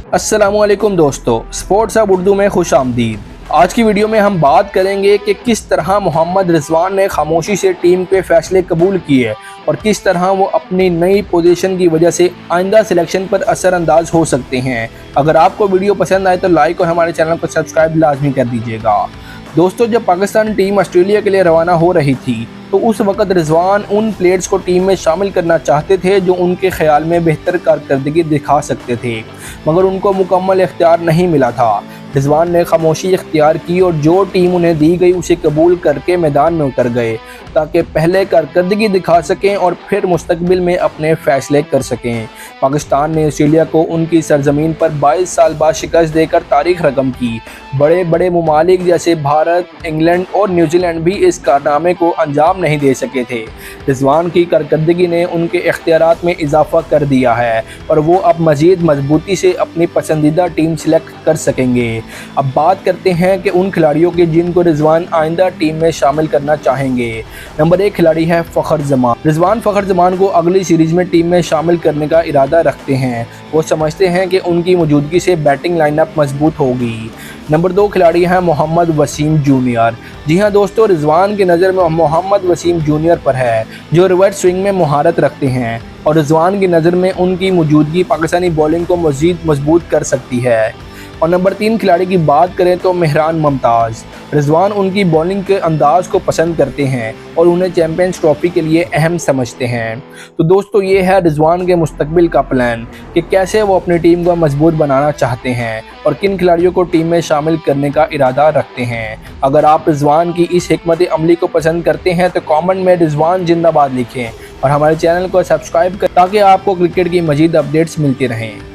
अस्सलामुअलैकुम दोस्तों, स्पोर्ट्स अब उर्दू में खुश आमदीद। आज की वीडियो में हम बात करेंगे कि किस तरह मोहम्मद रिजवान ने खामोशी से टीम के फैसले कबूल किए और किस तरह वो अपनी नई पोजीशन की वजह से आइंदा सिलेक्शन पर असरअंदाज हो सकते हैं। अगर आपको वीडियो पसंद आए तो लाइक और हमारे चैनल को सब्सक्राइब लाजमी कर दीजिएगा। दोस्तों, जब पाकिस्तान टीम ऑस्ट्रेलिया के लिए रवाना हो रही थी तो उस वक़्त रिजवान उन प्लेयर्स को टीम में शामिल करना चाहते थे जो उनके ख्याल में बेहतर कारकर्दगी दिखा सकते थे, मगर उनको मुकम्मल इख्तियार नहीं मिला था। रिजवान ने खामोशी इख्तियार की और जो टीम उन्हें दी गई उसे कबूल करके मैदान में उतर गए ताकि पहले कारकर्दगी दिखा सकें और फिर मुस्तकबिल में अपने फ़ैसले कर सकें। पाकिस्तान ने ऑस्ट्रेलिया को उनकी सरजमीन पर 22 साल बाद शिकस्त देकर तारीख रकम की। बड़े बड़े ममालिक जैसे भारत, इंग्लैंड और न्यूजीलैंड भी इस कारनामे को अंजाम नहीं दे सके थे। रिजवान की कारकर्दगी ने उनके इख्तियारात में इजाफा कर दिया है और वो अब मज़ीद मजबूती से अपनी पसंदीदा टीम सिलेक्ट कर सकेंगे। अब बात करते हैं कि उन खिलाड़ियों के जिनको रिजवान आइंदा टीम में शामिल करना चाहेंगे। नंबर 1 खिलाड़ी है फ़खर जमान। रिजवान फ़खर जमान को अगली सीरीज़ में टीम में शामिल करने का इरादा रखते हैं। वो समझते हैं कि उनकी मौजूदगी से बैटिंग लाइनअप मजबूत होगी। नंबर 2 खिलाड़ी हैं मोहम्मद वसीम जूनियर। जी हाँ दोस्तों, रिजवान की नज़र में मोहम्मद वसीम जूनियर पर है जो रिवर्स स्विंग में महारत रखते हैं और रिजवान की नज़र में उनकी मौजूदगी पाकिस्तानी बॉलिंग को मज़ीद मजबूत कर सकती है। और नंबर 3 खिलाड़ी की बात करें तो मेहरान मुमताज़। रिजवान उनकी बॉलिंग के अंदाज को पसंद करते हैं और उन्हें चैंपियंस ट्रॉफी के लिए अहम समझते हैं। तो दोस्तों, ये है रिजवान के मुस्तकबिल का प्लान कि कैसे वो अपनी टीम को मजबूत बनाना चाहते हैं और किन खिलाड़ियों को टीम में शामिल करने का इरादा रखते हैं। अगर आप रिजवान की इस हिकमत अमली को पसंद करते हैं तो कमेंट में रिजवान जिंदाबाद लिखें और हमारे चैनल को सब्सक्राइब करें ताकि आपको क्रिकेट की मज़ीद अपडेट्स मिलती रहें।